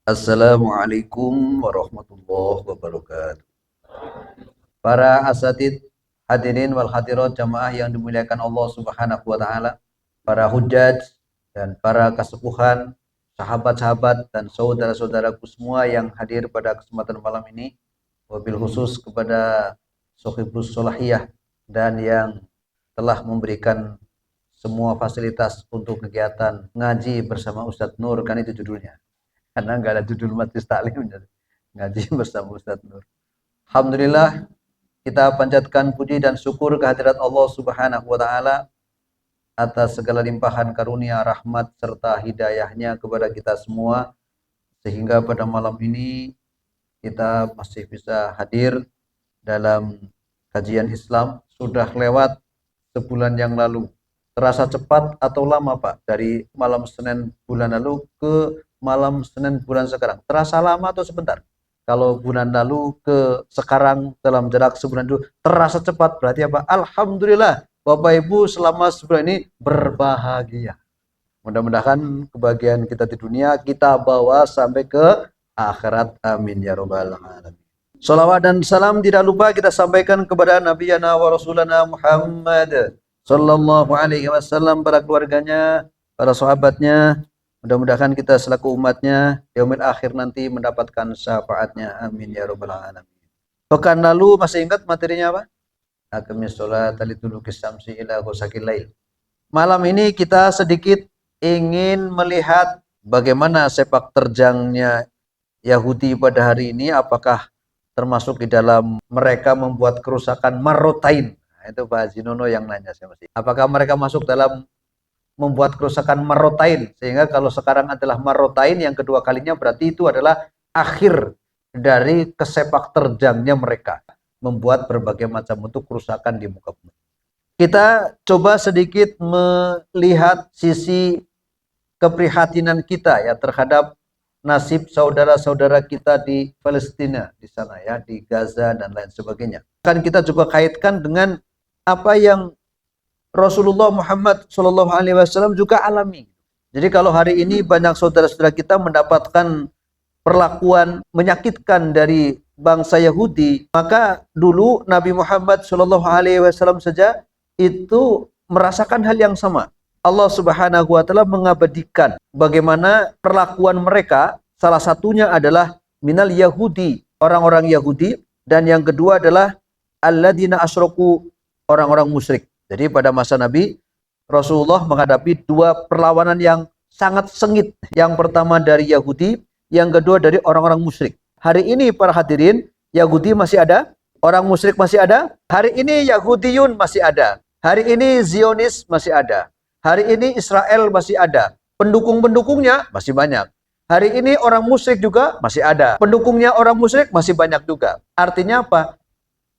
Assalamualaikum warahmatullahi wabarakatuh. Para asatid, hadirin wal hadirat jamaah yang dimuliakan Allah Subhanahu wa taala, para hujjaj dan para kasepuhan, sahabat-sahabat dan saudara-saudaraku semua yang hadir pada kesempatan malam ini, wabil khusus kepada Sohibus Solahiyah dan yang telah memberikan semua fasilitas untuk kegiatan ngaji bersama Ustadz Nur, kan itu judulnya. Karena nggak ada judul majelis taklim, ngaji bersama Ustadz Nur. Alhamdulillah, kita panjatkan puji dan syukur kehadirat Allah Subhanahu wa taala atas segala limpahan karunia, rahmat serta hidayahnya kepada kita semua, sehingga pada malam ini kita masih bisa hadir dalam kajian Islam. Sudah lewat sebulan yang lalu. Terasa cepat atau lama, Pak? Dari malam Senin bulan lalu ke malam Senin bulan sekarang. Terasa lama atau sebentar? Kalau bulan lalu ke sekarang dalam jarak sebulan dulu, terasa cepat. Berarti apa? Alhamdulillah, Bapak Ibu selama sebulan ini berbahagia. Mudah-mudahan kebahagiaan kita di dunia kita bawa sampai ke akhirat. Amin ya rabbal alamin. Salawat dan salam tidak lupa kita sampaikan kepada Nabi wa Rasulana Muhammad sallallahu alaihi wasallam, para keluarganya, para sahabatnya. Mudah-mudahan kita selaku umatnya yaumil akhir nanti mendapatkan syafaatnya. Amin ya rabbal alamin. Pekan lalu masih ingat materinya apa? Aqimis sholat liduluki syamsi ila ghasaqil lail. Malam ini kita sedikit ingin melihat bagaimana sepak terjangnya Yahudi pada hari ini. Apakah termasuk di dalam mereka membuat kerusakan marrotain? Nah, itu Pak Haji Nono yang nanya saya masih. Apakah mereka masuk dalam membuat kerusakan marrotain, sehingga kalau sekarang adalah marrotain yang kedua kalinya, berarti itu adalah akhir dari kesepak terjangnya mereka membuat berbagai macam bentuk kerusakan di muka bumi. Kita coba sedikit melihat sisi keprihatinan kita ya terhadap nasib saudara-saudara kita di Palestina di sana ya, di Gaza dan lain sebagainya. Kan kita juga kaitkan dengan apa yang Rasulullah Muhammad SAW juga alami. Jadi kalau hari ini banyak saudara-saudara kita mendapatkan perlakuan menyakitkan dari bangsa Yahudi, maka dulu Nabi Muhammad SAW saja itu merasakan hal yang sama. Allah Subhanahu wa taala mengabadikan bagaimana perlakuan mereka. Salah satunya adalah minal Yahudi, orang-orang Yahudi, dan yang kedua adalah alladzina asyraku, orang-orang musyrik. Jadi pada masa Nabi, Rasulullah menghadapi dua perlawanan yang sangat sengit. Yang pertama dari Yahudi, yang kedua dari orang-orang musyrik. Hari ini para hadirin, Yahudi masih ada, orang musyrik masih ada. Hari ini Yahudiyun masih ada. Hari ini Zionis masih ada. Hari ini Israel masih ada. Pendukung-pendukungnya masih banyak. Hari ini orang musyrik juga masih ada. Pendukungnya orang musyrik masih banyak juga. Artinya apa?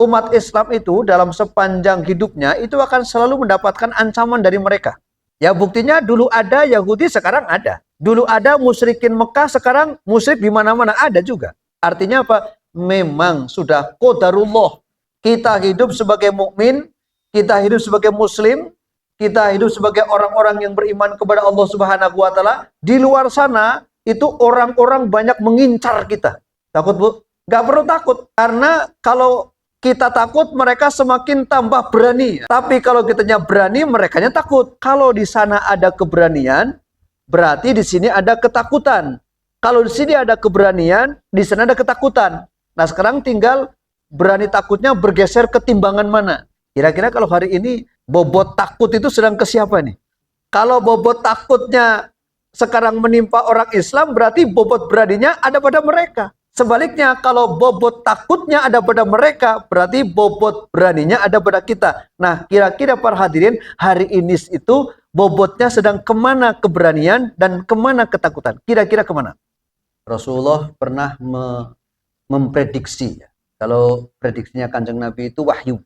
Umat Islam itu dalam sepanjang hidupnya itu akan selalu mendapatkan ancaman dari mereka. Ya buktinya dulu ada Yahudi, sekarang ada. Dulu ada musyrikin Mekah, sekarang musyrik di mana-mana ada juga. Artinya apa? Memang sudah qadarullah. Kita hidup sebagai mukmin, kita hidup sebagai muslim, kita hidup sebagai orang-orang yang beriman kepada Allah Subhanahu wa taala. Di luar sana itu orang-orang banyak mengincar kita. Takut, Bu? Gak perlu takut. Karena kalau kita takut, mereka semakin tambah berani. Tapi kalau kitanya berani, merekanya takut. Kalau di sana ada keberanian, berarti di sini ada ketakutan. Kalau di sini ada keberanian, di sana ada ketakutan. Nah sekarang tinggal berani takutnya bergeser ke timbangan mana. Kira-kira kalau hari ini bobot takut itu sedang ke siapa nih? Kalau bobot takutnya sekarang menimpa orang Islam, berarti bobot beraninya ada pada mereka. Sebaliknya, kalau bobot takutnya ada pada mereka, berarti bobot beraninya ada pada kita. Nah, kira-kira para hadirin, hari ini itu bobotnya sedang kemana keberanian dan kemana ketakutan? Kira-kira kemana? Rasulullah pernah memprediksi. Kalau prediksinya Kanjeng Nabi itu wahyu.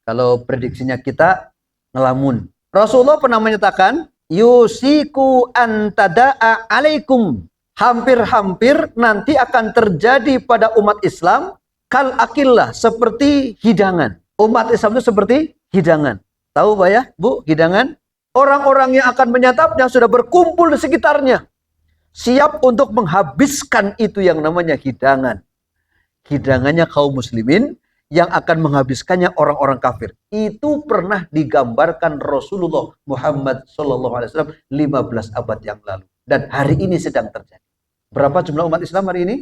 Kalau prediksinya kita ngelamun. Rasulullah pernah menyatakan, yusiku antada'a alaikum. Hampir-hampir nanti akan terjadi pada umat Islam kal akillah, seperti hidangan. Umat Islam itu seperti hidangan. Tahu Pak ya, Bu, hidangan? Orang-orang yang akan menyantapnya sudah berkumpul di sekitarnya. siap untuk menghabiskan itu yang namanya hidangan. Hidangannya kaum muslimin yang akan menghabiskannya orang-orang kafir. Itu pernah digambarkan Rasulullah Muhammad SAW 15 abad yang lalu. Dan hari ini sedang terjadi. Berapa jumlah umat Islam hari ini?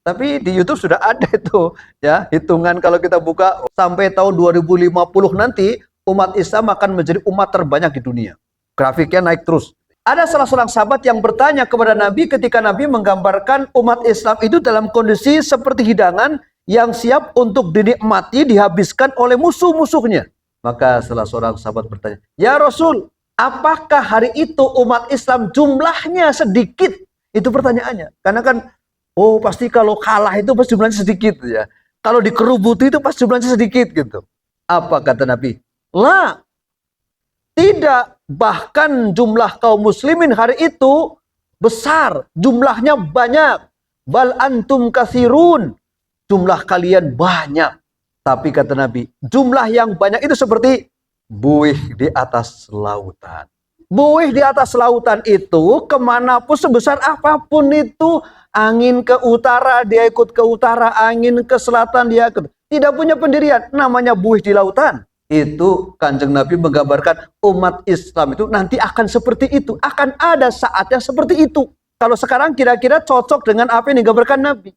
Tapi di YouTube sudah ada itu, ya, hitungan kalau kita buka sampai tahun 2050 nanti umat Islam akan menjadi umat terbanyak di dunia. Grafiknya naik terus. Ada salah seorang sahabat yang bertanya kepada Nabi ketika Nabi menggambarkan umat Islam itu dalam kondisi seperti hidangan yang siap untuk dinikmati, dihabiskan oleh musuh-musuhnya. Maka salah seorang sahabat bertanya, "Ya Rasul, apakah hari itu umat Islam jumlahnya sedikit?" Itu pertanyaannya. Karena kan oh, pasti kalau kalah itu pasti jumlahnya sedikit ya. Kalau dikerubuti itu pasti jumlahnya sedikit gitu. Apa kata Nabi? La, tidak. Bahkan jumlah kaum muslimin hari itu besar, jumlahnya banyak. Bal antum katsirun. Jumlah kalian banyak. Tapi kata Nabi, jumlah yang banyak itu seperti buih di atas lautan. Buih di atas lautan itu kemanapun sebesar apapun itu, angin ke utara dia ikut ke utara, angin ke selatan dia ikut. Tidak punya pendirian, namanya buih di lautan. Itu Kanjeng Nabi menggambarkan umat Islam itu nanti akan seperti itu, akan ada saatnya seperti itu. Kalau sekarang kira-kira cocok dengan apa yang digambarkan Nabi.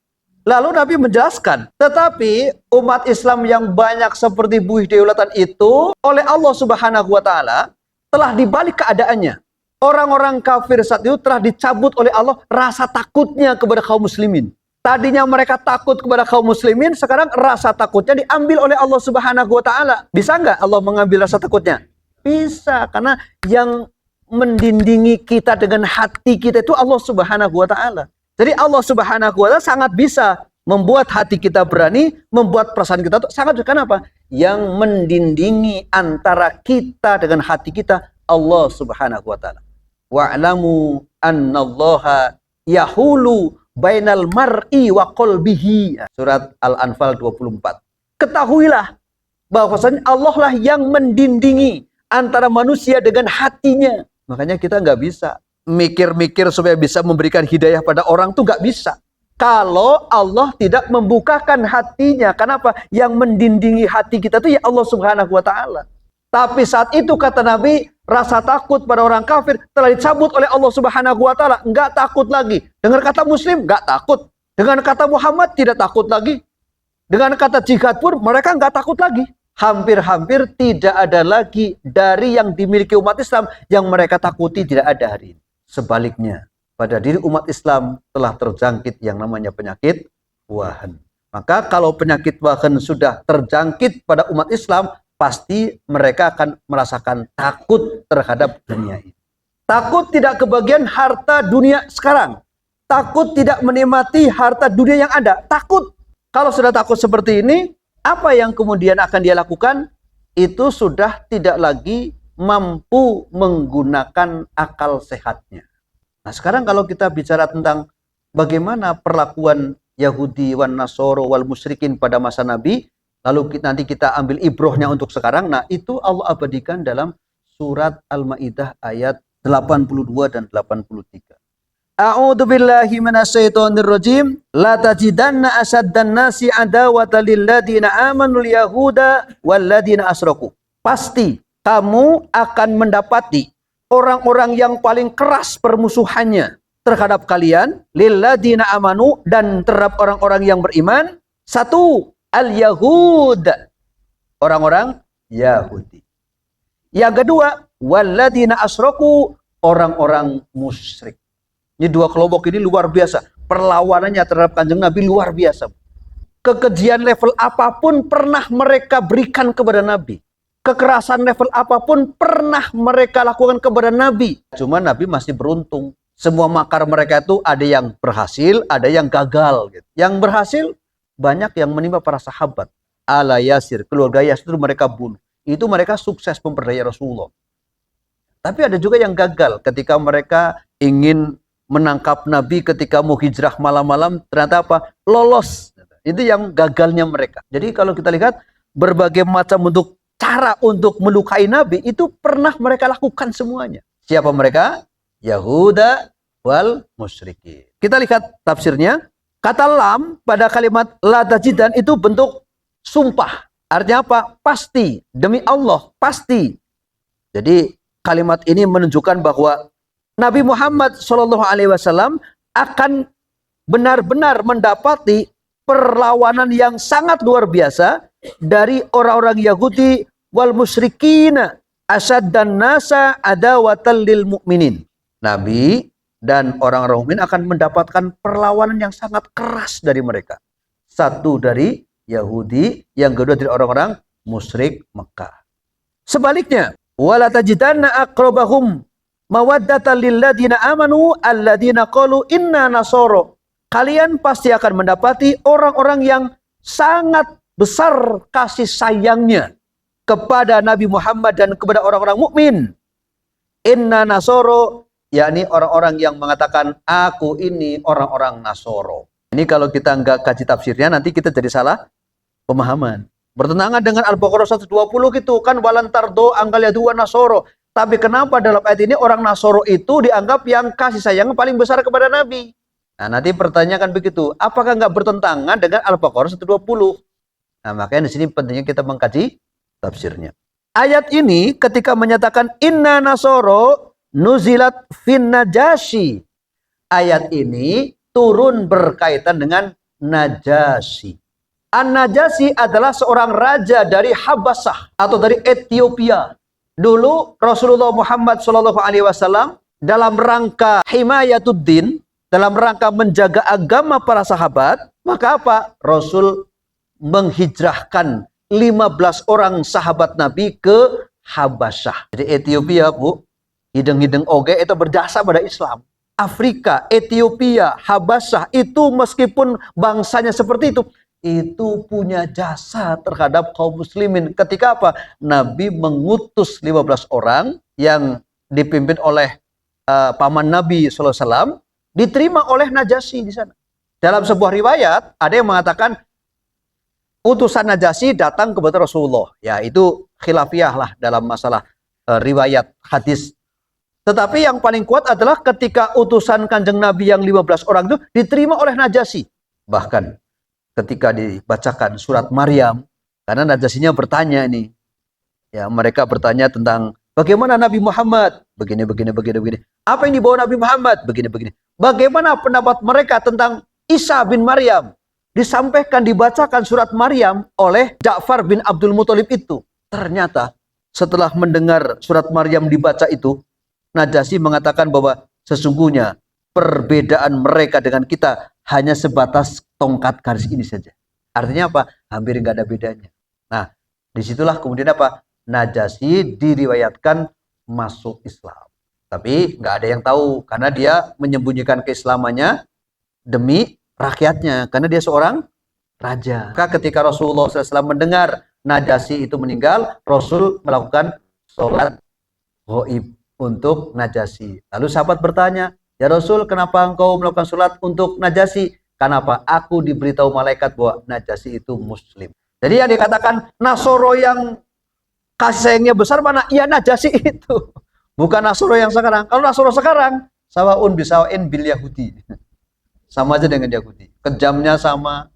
Lalu Nabi menjelaskan, tetapi umat Islam yang banyak seperti buih di lautan itu oleh Allah Subhanahu wa taala telah dibalik keadaannya. Orang-orang kafir saat itu telah dicabut oleh Allah rasa takutnya kepada kaum muslimin. Tadinya mereka takut kepada kaum muslimin, sekarang rasa takutnya diambil oleh Allah Subhanahu wa taala. Bisa nggak Allah mengambil rasa takutnya? Bisa, karena yang mendindingi kita dengan hati kita itu Allah Subhanahu wa taala. Jadi Allah Subhanahu wa taala sangat bisa membuat hati kita berani, membuat perasaan kita itu sangat. Kenapa? Yang mendindingi antara kita dengan hati kita Allah Subhanahu wa taala. Wa'lamu annallaha yahulu bainal mar'i wa qalbihi. Surat Al-Anfal 24. Ketahuilah bahwasanya Allah lah yang mendindingi antara manusia dengan hatinya. Makanya kita nggak bisa mikir-mikir supaya bisa memberikan hidayah pada orang tuh nggak bisa. Kalau Allah tidak membukakan hatinya. Kenapa? Yang mendindingi hati kita itu ya Allah Subhanahu wa taala. Tapi saat itu kata Nabi, rasa takut pada orang kafir telah dicabut oleh Allah Subhanahu wa taala. Enggak takut lagi. Dengar kata muslim, enggak takut. Dengan kata Muhammad tidak takut lagi. Dengan kata jihad pun mereka enggak takut lagi. Hampir-hampir tidak ada lagi dari yang dimiliki umat Islam yang mereka takuti, tidak ada hari ini. Sebaliknya, pada diri umat Islam telah terjangkit yang namanya penyakit wahan. Maka kalau penyakit wahan sudah terjangkit pada umat Islam, pasti mereka akan merasakan takut terhadap dunia ini. Takut tidak kebagian harta dunia sekarang. Takut tidak menikmati harta dunia yang ada. Takut. Kalau sudah takut seperti ini, apa yang kemudian akan dia lakukan? Itu sudah tidak lagi mampu menggunakan akal sehatnya. Nah sekarang kalau kita bicara tentang bagaimana perlakuan Yahudi wan Nasoro wal musyrikin pada masa Nabi, lalu nanti kita ambil ibrohnya untuk sekarang. Nah itu Allah abadikan dalam surat Al-Ma'idah ayat 82 dan 83. A'udzu billahi minasyaitonir rajim. La tajidanna asaddan nasi adawatan lil ladina amanul yahuda wal ladina asyraku. Pasti kamu akan mendapati orang-orang yang paling keras permusuhannya terhadap kalian, lilladina amanu, dan terhadap orang-orang yang beriman. Satu, al-yahud, orang-orang Yahudi. Yang kedua, walladina asyraku, orang-orang musyrik. Ini dua kelompok ini luar biasa. Perlawanannya terhadap Kanjeng Nabi luar biasa. Kekejian level apapun pernah mereka berikan kepada Nabi. Kekerasan level apapun pernah mereka lakukan kepada Nabi. Cuma Nabi masih beruntung. Semua makar mereka itu ada yang berhasil, ada yang gagal. Gitu. Yang berhasil, banyak yang menimpa para sahabat. Ala Yasir, keluarga Yasir itu mereka bunuh. Itu mereka sukses memperdaya Rasulullah. Tapi ada juga yang gagal ketika mereka ingin menangkap Nabi ketika mau hijrah malam-malam, ternyata apa? Lolos. Itu yang gagalnya mereka. Jadi kalau kita lihat berbagai macam bentuk cara untuk melukai Nabi itu pernah mereka lakukan semuanya. Siapa mereka? Yahuda wal musyrikin. Kita lihat tafsirnya. Kata lam pada kalimat la tajidan itu bentuk sumpah. Artinya apa? Pasti. Demi Allah, pasti. Jadi kalimat ini menunjukkan bahwa Nabi Muhammad SAW akan benar-benar mendapati perlawanan yang sangat luar biasa dari orang-orang Yahudi wal musyrikin asyaddan nasa adawatan lil mu'minin. Nabi dan orang-orang mukmin akan mendapatkan perlawanan yang sangat keras dari mereka. Satu dari Yahudi, yang kedua dari orang-orang musyrik Mekah. Sebaliknya, wala tajidanna aqrabahum mawaddatan lil ladina amanu alladina qalu inna nasara. Kalian pasti akan mendapati orang-orang yang sangat besar kasih sayangnya kepada Nabi Muhammad dan kepada orang-orang mukmin. Inna nasara, yakni orang-orang yang mengatakan aku ini orang-orang Nasoro. Ini kalau kita nggak kaji tafsirnya nanti kita jadi salah pemahaman. Bertentangan dengan Al-Baqarah 120 gitu kan, walantardo anggal yadua Nasoro. Tapi kenapa dalam ayat ini orang Nasoro itu dianggap yang kasih sayang paling besar kepada Nabi? Nah, nanti pertanyaan begitu, apakah nggak bertentangan dengan Al-Baqarah 120? Nah, makanya di sini pentingnya kita mengkaji tafsirnya. Ayat ini ketika menyatakan inna Nasoro nuzilat fin Najasyi. Ayat ini turun berkaitan dengan Najasyi. An-Najasyi adalah seorang raja dari Habasah atau dari Ethiopia. Dulu Rasulullah Muhammad SAW dalam rangka himayatuddin, dalam rangka menjaga agama para sahabat, maka apa? Rasul menghijrahkan 15 orang sahabat Nabi ke Habasah. Jadi Ethiopia, Bu, hideng-hideng oge itu berjasa pada Islam. Afrika, Ethiopia, Habasah itu meskipun bangsanya seperti itu punya jasa terhadap kaum muslimin. Ketika apa? Nabi mengutus 15 orang yang dipimpin oleh paman Nabi SAW, diterima oleh Najasyi di sana. Dalam sebuah riwayat ada yang mengatakan utusan Najasyi datang kepada Rasulullah. Ya, itu khilafiyah lah dalam masalah riwayat hadis. Tetapi yang paling kuat adalah ketika utusan Kanjeng Nabi yang 15 orang itu diterima oleh Najasyi. Bahkan ketika dibacakan surat Maryam, karena Najasyinya bertanya ini. Ya, mereka bertanya tentang bagaimana Nabi Muhammad? Begini. Apa yang dibawa Nabi Muhammad? Begini. Bagaimana pendapat mereka tentang Isa bin Maryam? Disampaikan, dibacakan surat Maryam oleh Ja'far bin Abdul Muthalib itu. Ternyata setelah mendengar surat Maryam dibaca itu, Najasyi mengatakan bahwa sesungguhnya perbedaan mereka dengan kita hanya sebatas tongkat garis ini saja. Artinya apa? Hampir nggak ada bedanya. Nah, disitulah kemudian apa? Najasyi diriwayatkan masuk Islam. Tapi nggak ada yang tahu karena dia menyembunyikan keislamannya demi rakyatnya. Karena dia seorang raja. Maka ketika Rasulullah SAW mendengar Najasyi itu meninggal, Rasul melakukan sholat ghaib untuk Najasyi. Lalu sahabat bertanya, ya Rasul, kenapa engkau melakukan sholat untuk Najasyi? Kenapa? Aku diberitahu malaikat bahwa Najasyi itu muslim. Jadi yang dikatakan Nasoro yang kasih sayangnya besar mana? Ya Najasyi itu. Bukan Nasoro yang sekarang. Kalau Nasoro sekarang, sawaun bisawain bil Yahudi. Sama aja dengan Yahudi. Kejamnya sama.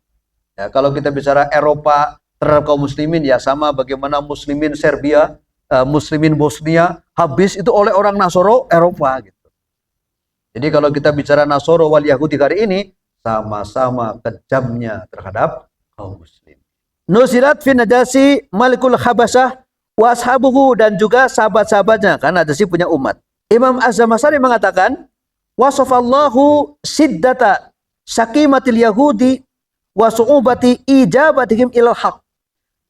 Ya, kalau kita bicara Eropa terhadap kaum muslimin, ya sama bagaimana muslimin Serbia, muslimin Bosnia habis itu oleh orang Nasoro Eropa gitu. Jadi kalau kita bicara Nasoro wal Yahudi hari ini, sama-sama kejamnya terhadap kaum muslim. Nuzilat fi Najasyi Malikul Habasah wa ashabuhu, dan juga sahabat-sahabatnya, karena Najasyi punya umat. Imam Az-Zamakhsyari mengatakan, wasafallahu siddata syakimatil Yahudi wa su'ubati ijabatihim ilal haq.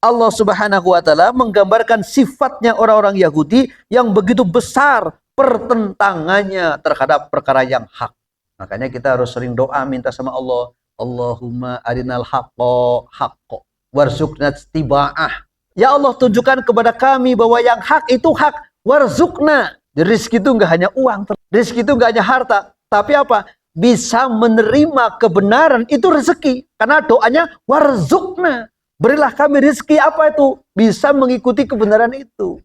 Allah Subhanahu wa taala menggambarkan sifatnya orang-orang Yahudi yang begitu besar pertentangannya terhadap perkara yang hak. Makanya kita harus sering doa minta sama Allah, Allahumma arinal haqqo haqqo warzuqna tiba'ah. Ya Allah, tunjukkan kepada kami bahwa yang hak itu hak, warzuqna. Rezeki itu enggak hanya uang, rezeki itu enggak hanya harta, tapi apa? Bisa menerima kebenaran itu rezeki. Karena doanya warzuqna. Berilah kami rezeki, apa itu? Bisa mengikuti kebenaran itu.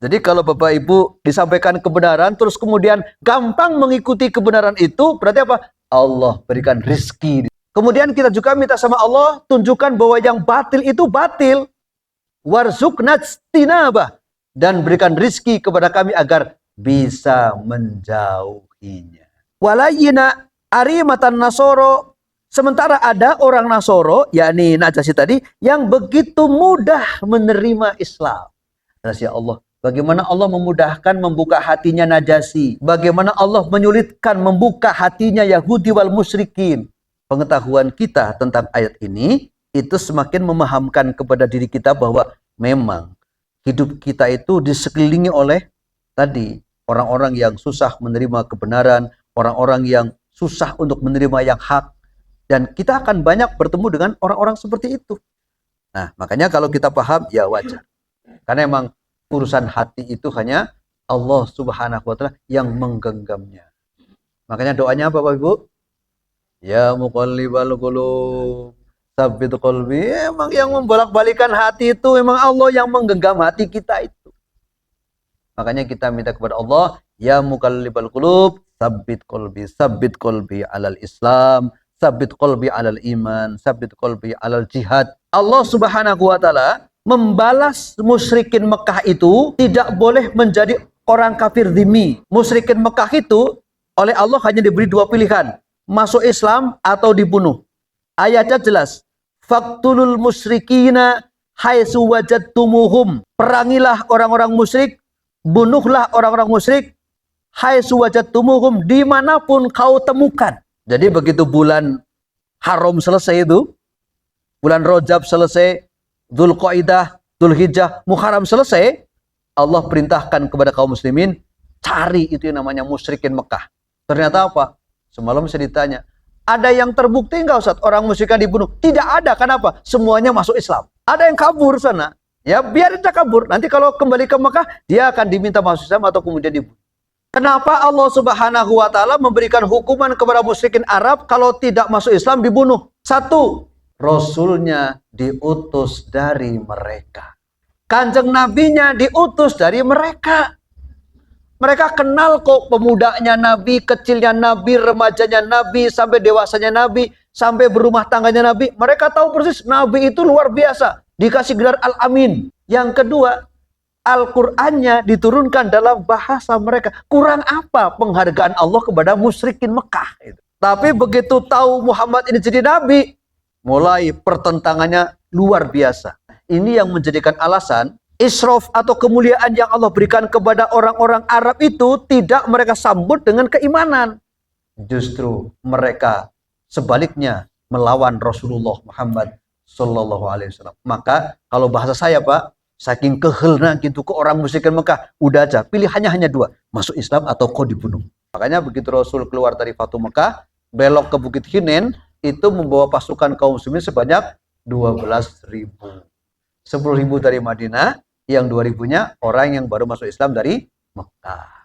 Jadi kalau Bapak Ibu disampaikan kebenaran, terus kemudian gampang mengikuti kebenaran itu, berarti apa? Allah berikan rizki. Kemudian kita juga minta sama Allah, tunjukkan bahwa yang batil itu batil. Warzukna tinabah. Dan berikan rizki kepada kami agar bisa menjauhinya. Walayina arimatan nasoro. Sementara ada orang Nasoro, yakni Najasyi tadi, yang begitu mudah menerima Islam. Rahasia Allah. Bagaimana Allah memudahkan membuka hatinya Najasyi. Bagaimana Allah menyulitkan membuka hatinya Yahudi wal musyrikin. Pengetahuan kita tentang ayat ini, itu semakin memahamkan kepada diri kita bahwa memang hidup kita itu disekelilingi oleh tadi orang-orang yang susah menerima kebenaran, orang-orang yang susah untuk menerima yang hak. Dan kita akan banyak bertemu dengan orang-orang seperti itu. Nah, makanya kalau kita paham, ya wajar. Karena emang urusan hati itu hanya Allah Subhanahu wa Ta'ala yang menggenggamnya. Makanya doanya apa Bapak Ibu? Ya muqallibal qulub, tsabbit qalbi. Emang yang membolak-balikan hati itu memang Allah yang menggenggam hati kita itu. Makanya kita minta kepada Allah, ya muqallibal qulub, tsabbit qalbi alal Islam, tsabbit qalbi alal iman, tsabbit qalbi alal jihad. Allah Subhanahu wa Ta'ala membalas musyrikin Mekah itu tidak boleh menjadi orang kafir dhimmi. Musyrikin Mekah itu oleh Allah hanya diberi dua pilihan, masuk Islam atau dibunuh. Ayatnya jelas, faqtulul musyrikina haitsu wajadtumuhum. Perangilah orang-orang musyrik, bunuhlah orang-orang musyrik haitsu wajadtumuhum, dimanapun kau temukan. Jadi begitu bulan haram selesai itu, bulan Rajab selesai, Dzulqa'dah, Dzulhijjah, Muharram selesai, Allah perintahkan kepada kaum muslimin, cari itu yang namanya musyrikin Mekah. Ternyata apa? Semalam saya ditanya, ada yang terbukti enggak Ustaz orang musyrikan dibunuh? Tidak ada, kenapa? Semuanya masuk Islam. Ada yang kabur sana. Ya, biar dia kabur. Nanti kalau kembali ke Mekah, dia akan diminta masuk Islam atau kemudian dibunuh. Kenapa Allah Subhanahu wa Ta'ala memberikan hukuman kepada musyrikin Arab kalau tidak masuk Islam dibunuh? Satu, Rasulnya diutus dari mereka. Kanjeng Nabinya diutus dari mereka. Mereka kenal kok pemudanya Nabi, kecilnya Nabi, remajanya Nabi, sampai dewasanya Nabi, sampai berumah tangganya Nabi. Mereka tahu persis Nabi itu luar biasa. Dikasih gelar Al-Amin. Yang kedua, Al-Qur'annya diturunkan dalam bahasa mereka. Kurang apa penghargaan Allah kepada musyrikin Mekah itu. Tapi begitu tahu Muhammad ini jadi nabi, mulai pertentangannya luar biasa. Ini yang menjadikan alasan israf atau kemuliaan yang Allah berikan kepada orang-orang Arab itu tidak mereka sambut dengan keimanan. Justru mereka sebaliknya melawan Rasulullah Muhammad Sallallahu Alaihi Wasallam. Maka kalau bahasa saya Pak, saking kehelna gitu ke orang musyrikin Mekah, udah aja pilihannya hanya dua, masuk Islam atau kau dibunuh. Makanya begitu Rasul keluar dari Fatu Mekah, belok ke Bukit Hinen, itu membawa pasukan kaum muslimin sebanyak 12.000. 10.000 dari Madinah, yang 2.000-nya orang yang baru masuk Islam dari Mekah.